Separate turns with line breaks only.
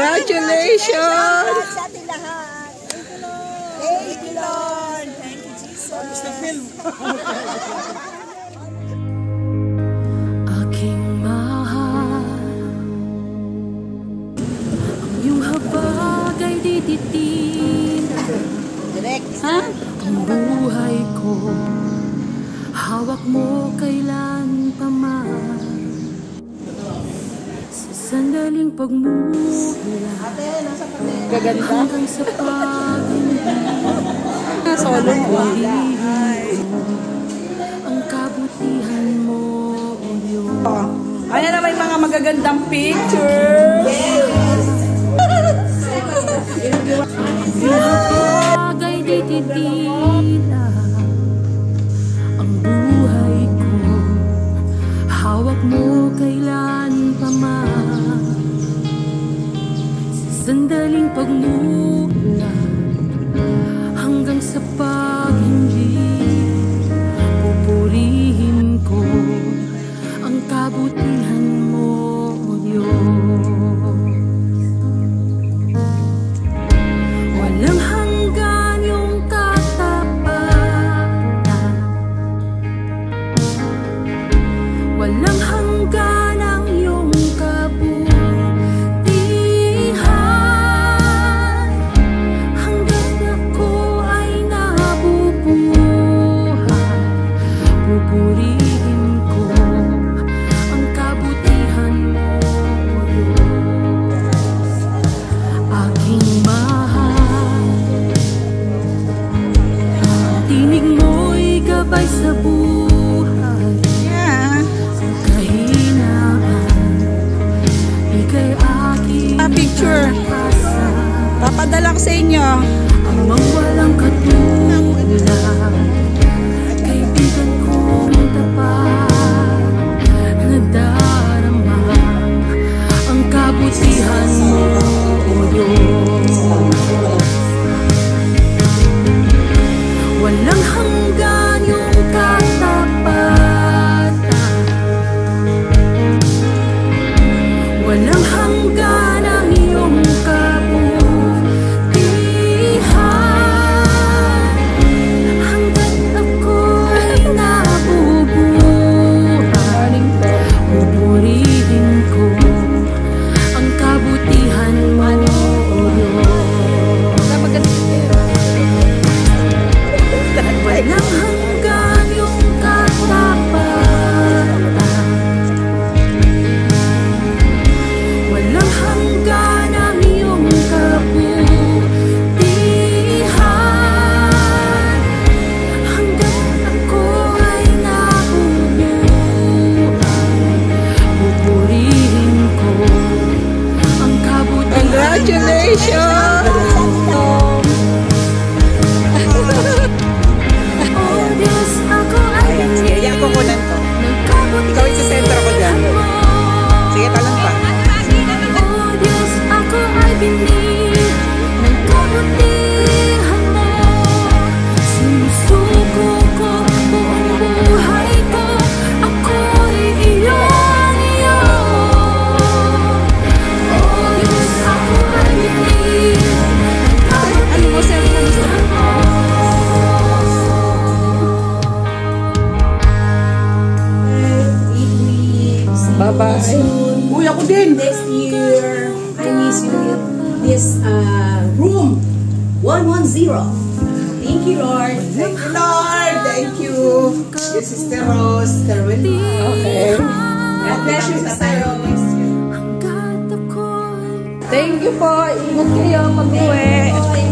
Congratulations!
Sa ating lahat. Thank you, Lord. Thank you, Jesus.
Aking mahal, ang iyong habag ay dititila. Ha? Ang buhay ko, hawak mo kailan pa man. Sa sandaling pagmumula hanggang sa pag-ibig,
Solo mo.
ang kabutihan mo, O Diyos.
Ayan na may mga magagandang picture.
Habag ay dititila, ang buhay ko, hawak mo kailan pa man. Sa sandaling pagmula hanggang sa pag-ibig, pupurihin ko ang kabutihan mo, O Diyos. Walang hanggan yung katapatan, walang hanggan ang iyong kabutihan. Hanggang ako ay nabubuhay, pupurihin ko ang kabutihan mo, O Diyos. Aking mahal, ang tinig mo'y gabay sa buhay. Sa kahinaan, ika'y aking
Picture.
kalakasan.
Papadala ko sa inyo.
Amang walang katulad, kaibigan kong tapat, nadarama ang kabutihan mo, O Diyos. Walang hanggan yung katapatan, walang hanggan ang iyong kabutihan. Hanggat ako'y nabubuhay, pupurihin ko ang kabutihan mo, O Diyos. Walang hanggan yung katapatan, walang hanggan ang iyong kabutihan. Hanggang ako ay nabubuhay, pupurihin ko ang kabutihan.
Congratulations!
Oh Diyos, ako ay
Sige, yan ko kunan to. Ikaw yung sa sentro ko dyan. Sige, talang pa.
Oh Diyos, ako ay binig ng kabutihan mo. Sinusuko ko buong buhay ko, ako'y iyo. Oh Diyos, ako ay binig ng kabutihan mo.
Bye-bye. Uy, ako din.
Next year, I miss you in this room 110. Thank you, Lord.
Thank you, Lord. Thank you. Your Sister Rose, Sister Wilma. Okay.
God bless you, Sister Rose.
Hanggat ako'y
Thank you po. Ingat kayo pag-uwi.